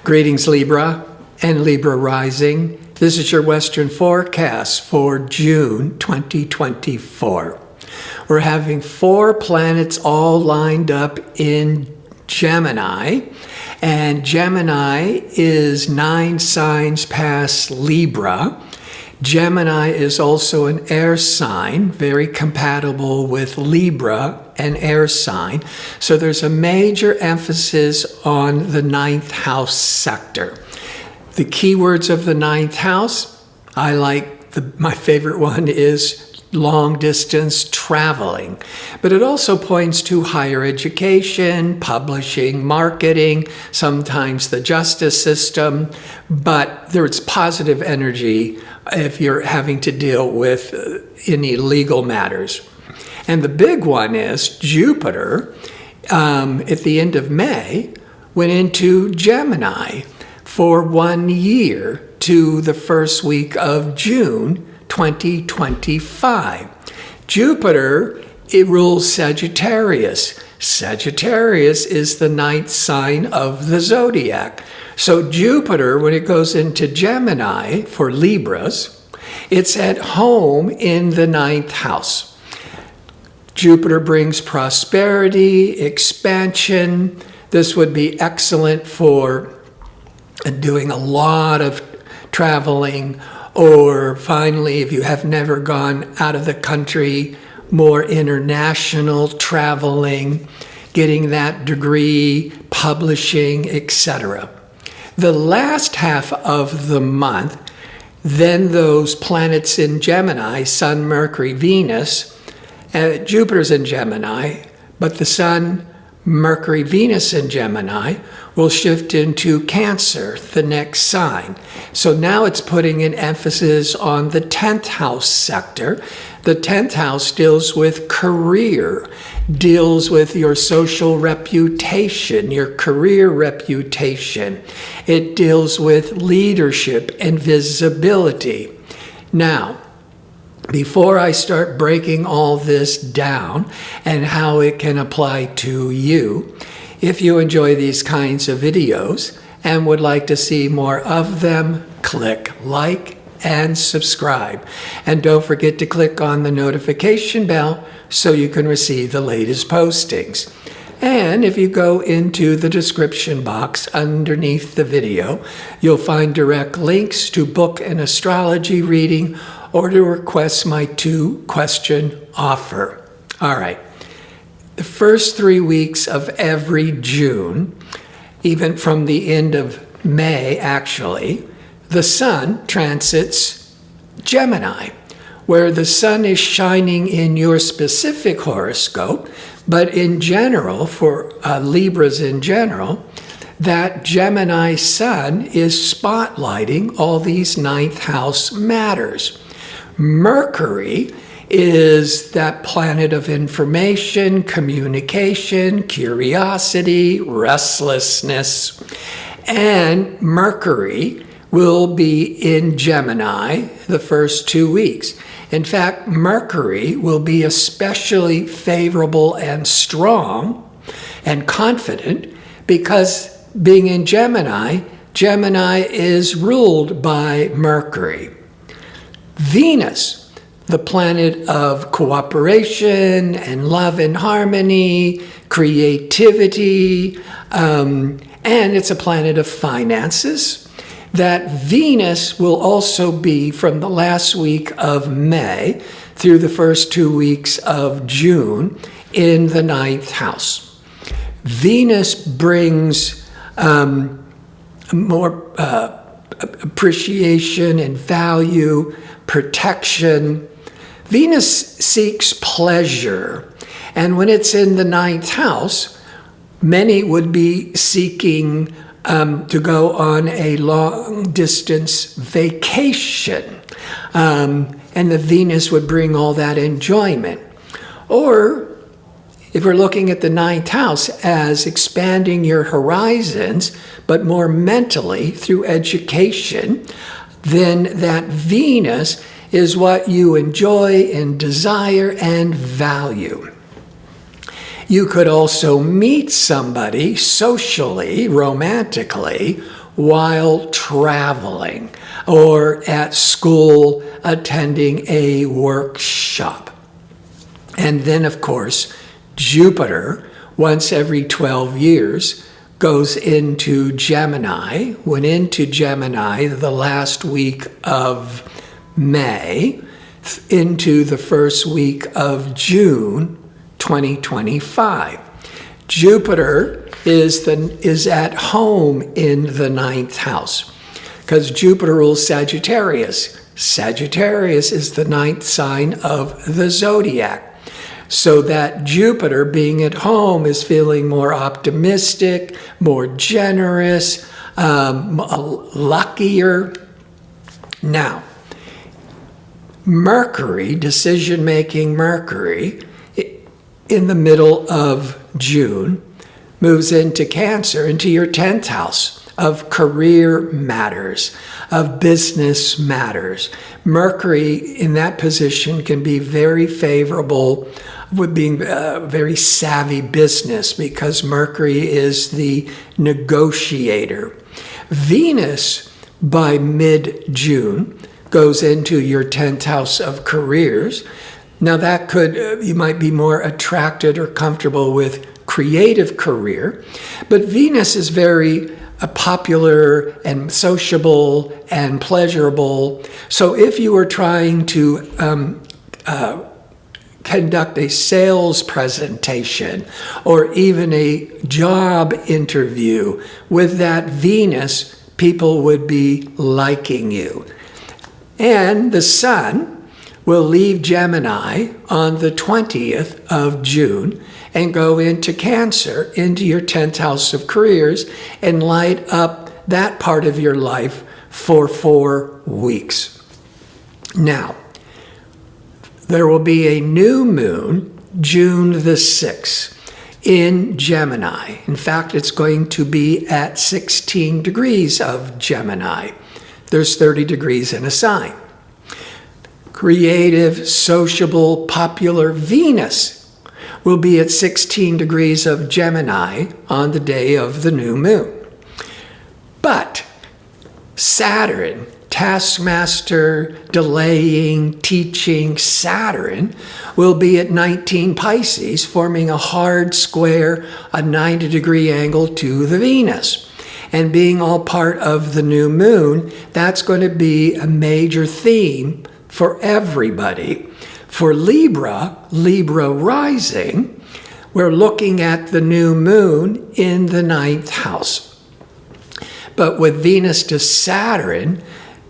Greetings, Libra and Libra rising. This is your Western forecast for June 2024. We're having 4 planets all lined up in Gemini, and Gemini is 9 signs past Libra. Gemini is also an air sign, very compatible with Libra, an air sign. So there's a major emphasis on the 9th house sector. The keywords of the 9th house, I like, my favorite one is long distance traveling, but it also points to higher education, publishing, marketing, sometimes the justice system, but there's positive energy if you're having to deal with any legal matters. And the big one is Jupiter, at the end of May, went into Gemini for 1 year to the first week of June 2025. Jupiter, it rules Sagittarius. Sagittarius is the 9th sign of the zodiac. So Jupiter, when it goes into Gemini for Libras, it's at home in the 9th house. Jupiter brings prosperity, expansion. This would be excellent for doing a lot of traveling, or finally, if you have never gone out of the country, more international traveling, getting that degree, publishing, etc. The last half of the month, then those planets in Gemini, Sun, Mercury, Venus, Jupiter's in Gemini, but the Sun, Mercury, Venus in Gemini will shift into Cancer, the next sign. So now it's putting an emphasis on the 10th house sector. The 10th house deals with career, deals with your social reputation, your career reputation. It deals with leadership and visibility. Now, before I start breaking all this down and how it can apply to you, if you enjoy these kinds of videos and would like to see more of them, click like and subscribe. And don't forget to click on the notification bell so you can receive the latest postings. And if you go into the description box underneath the video, you'll find direct links to book an astrology reading or to request my 2-question offer. All right. The first 3 weeks of every June, even from the end of May actually, the Sun transits Gemini, where the Sun is shining in your specific horoscope, but in general, for Libras in general, that Gemini Sun is spotlighting all these 9th house matters. Mercury is that planet of information, communication, curiosity, restlessness. And Mercury will be in Gemini the first 2 weeks. In fact, Mercury will be especially favorable and strong and confident because being in Gemini, Gemini is ruled by Mercury. Venus, the planet of cooperation and love and harmony, creativity, and it's a planet of finances. That Venus will also be from the last week of May through the first 2 weeks of June in the 9th house. Venus brings more appreciation and value, protection. Venus seeks pleasure, and when it's in the 9th house, many would be seeking to go on a long-distance vacation, and the Venus would bring all that enjoyment. Or, if we're looking at the 9th house as expanding your horizons, but more mentally through education, then that Venus is what you enjoy and desire and value. You could also meet somebody socially, romantically, while traveling or at school attending a workshop. And then, of course, Jupiter, once every 12 years, goes into Gemini, went into Gemini the last week of May, into the first week of June 2025. Jupiter is at home in the ninth house because Jupiter rules Sagittarius. Sagittarius is the ninth sign of the zodiac. So that Jupiter being at home is feeling more optimistic, more generous, luckier. Now, Mercury, decision-making Mercury, in the middle of June, moves into Cancer, into your 10th house of career matters, of business matters. Mercury in that position can be very favorable with being a very savvy business because Mercury is the negotiator. Venus, by mid-June, goes into your 10th house of careers. Now that you might be more attracted or comfortable with creative career, but Venus is very popular and sociable and pleasurable. So if you were trying to conduct a sales presentation or even a job interview with that Venus, people would be liking you. And the Sun will leave Gemini on the 20th of June and go into Cancer, into your 10th house of careers, and light up that part of your life for 4 weeks. Now, there will be a new moon, June the 6th, in Gemini. In fact, it's going to be at 16 degrees of Gemini. There's 30 degrees in a sign. Creative, sociable, popular Venus will be at 16 degrees of Gemini on the day of the new moon. But Saturn, taskmaster, delaying, teaching Saturn, will be at 19 Pisces, forming a hard square, a 90-degree angle to the Venus. And being all part of the new moon, that's going to be a major theme for everybody. For Libra rising, we're looking at the new moon in the 9th house. But with Venus to Saturn,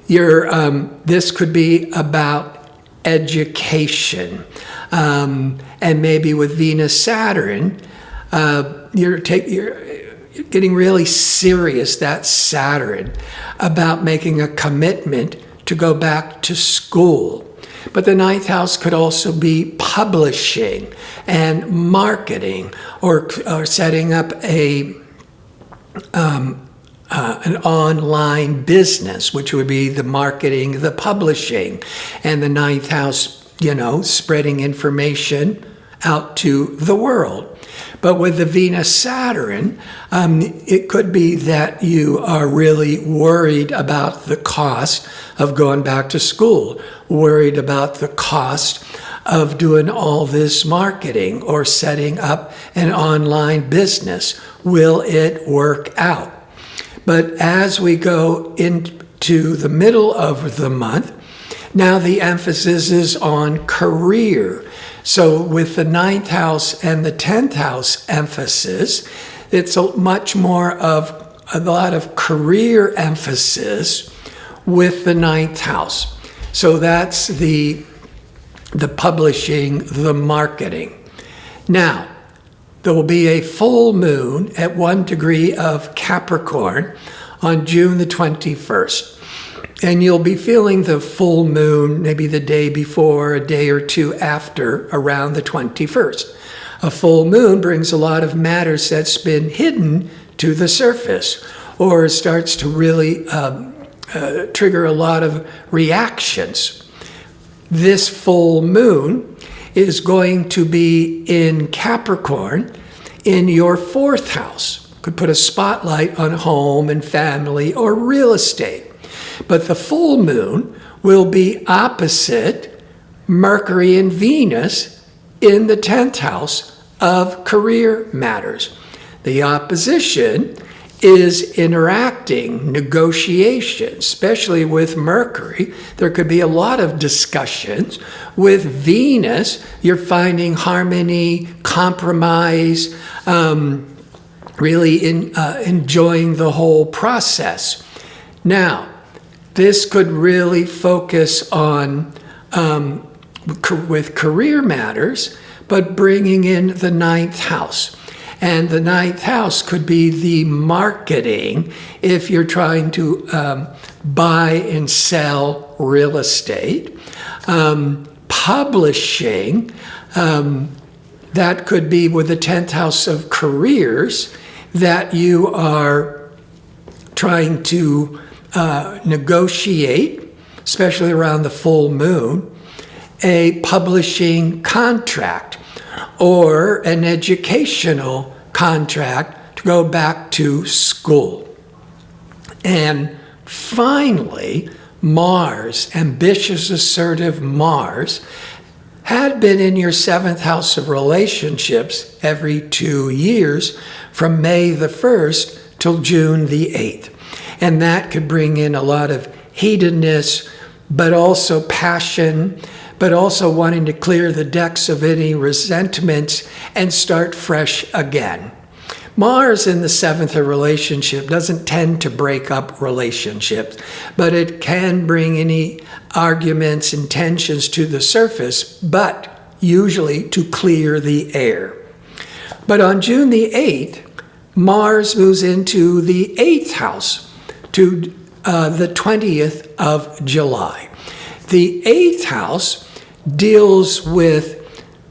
this could be about education. And maybe with Venus-Saturn, you're getting really serious, that Saturn, about making a commitment to go back to school. But the 9th house could also be publishing and marketing or setting up an online business, which would be the marketing, the publishing, and the 9th house, spreading information out to the world. But with the Venus-Saturn, it could be that you are really worried about the cost of going back to school, worried about the cost of doing all this marketing or setting up an online business. Will it work out? But as we go into the middle of the month, now the emphasis is on career. So with the 9th house and the 10th house emphasis, it's much more of a lot of career emphasis with the 9th house. So that's the publishing, the marketing. Now, there will be a full moon at 1 degree of Capricorn on June the 21st. And you'll be feeling the full moon maybe the day before, a day or two after, around the 21st. A full moon brings a lot of matters that's been hidden to the surface, or starts to really trigger a lot of reactions. This full moon is going to be in Capricorn in your 4th house. could put a spotlight on home and family or real estate. But the full moon will be opposite Mercury and Venus in the 10th house of career matters. The opposition is interacting, negotiation, especially with Mercury. There could be a lot of discussions. With Venus, you're finding harmony, compromise, really enjoying the whole process. Now, this could really focus on with career matters, but bringing in the 9th house. And the 9th house could be the marketing if you're trying to buy and sell real estate. Publishing, that could be with the 10th house of careers that you are trying to negotiate, especially around the full moon, a publishing contract or an educational contract to go back to school. And finally, Mars, ambitious, assertive Mars, had been in your 7th house of relationships every 2 years from May the 1st till June the 8th. And that could bring in a lot of hedonness, but also passion, but also wanting to clear the decks of any resentments and start fresh again. Mars in the 7th of relationship doesn't tend to break up relationships, but it can bring any arguments and tensions to the surface, but usually to clear the air. But on June the 8th, Mars moves into the 8th house to the 20th of July. The 8th house deals with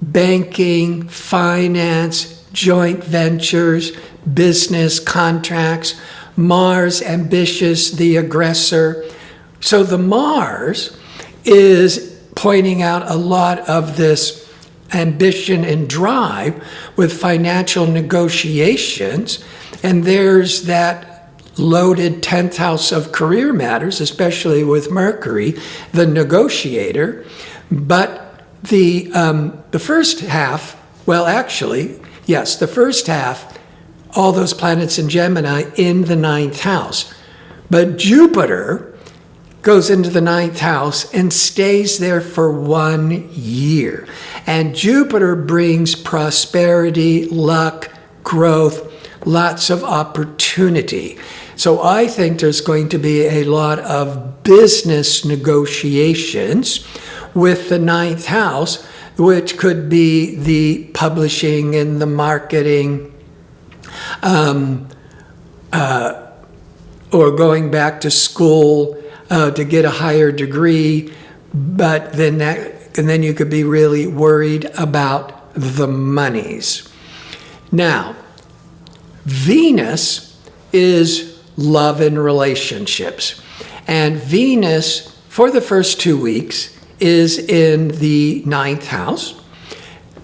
banking, finance, joint ventures, business contracts. Mars, ambitious, the aggressor. So the Mars is pointing out a lot of this ambition and drive with financial negotiations. And there's that loaded 10th house of career matters, especially with Mercury, the negotiator. But the first half, well, actually, yes, the first half, all those planets in Gemini in the 9th house. But Jupiter goes into the 9th house and stays there for 1 year. And Jupiter brings prosperity, luck, growth, lots of opportunity. So I think there's going to be a lot of business negotiations with the 9th house, which could be the publishing and the marketing, or going back to school to get a higher degree. But then you could be really worried about the monies. Now, Venus is love and relationships. And Venus, for the first 2 weeks, is in the 9th house.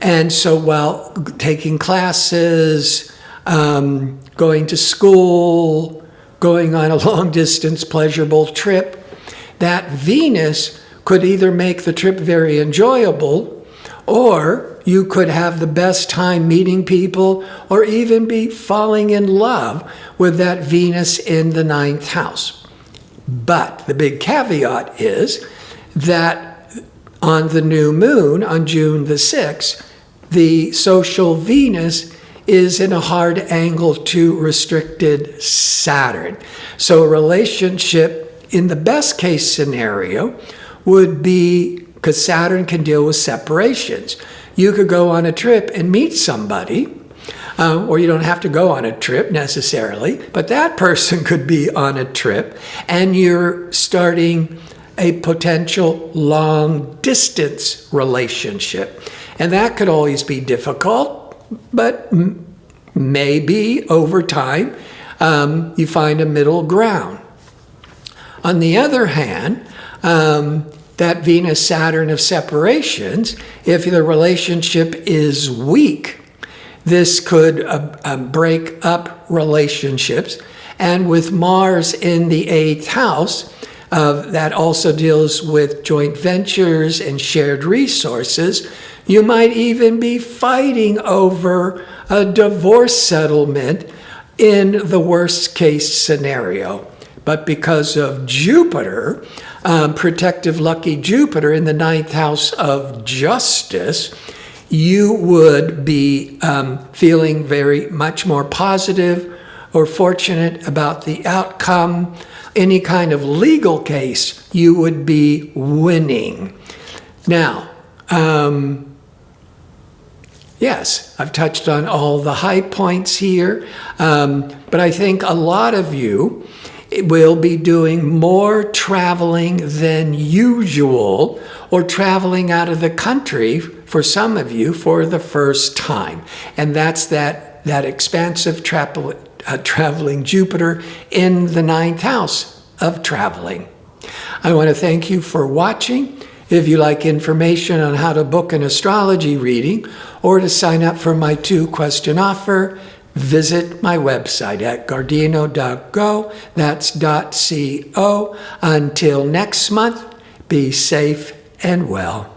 And so while taking classes, going to school, going on a long-distance pleasurable trip, that Venus could either make the trip very enjoyable, or you could have the best time meeting people, or even be falling in love with that Venus in the 9th house. But the big caveat is that on the new moon, on June the 6th, the social Venus is in a hard angle to restricted Saturn. So a relationship, in the best case scenario, would be, because Saturn can deal with separations. You could go on a trip and meet somebody, or you don't have to go on a trip necessarily, but that person could be on a trip, and you're starting a potential long-distance relationship. And that could always be difficult, but maybe over time you find a middle ground. On the other hand, that Venus-Saturn of separations, if the relationship is weak, this could break up relationships. And with Mars in the 8th house, that also deals with joint ventures and shared resources, you might even be fighting over a divorce settlement in the worst case scenario. But because of Jupiter, protective lucky Jupiter in the 9th house of justice, you would be feeling very much more positive or fortunate about the outcome. Any kind of legal case, you would be winning. Now, yes, I've touched on all the high points here, but I think a lot of you will be doing more traveling than usual, or traveling out of the country for some of you for the first time. And that's that expansive traveling Jupiter in the 9th house of traveling. I want to thank you for watching. If you like information on how to book an astrology reading or to sign up for my 2-question offer, visit my website at gardino.go. That's .co. Until next month, be safe and well.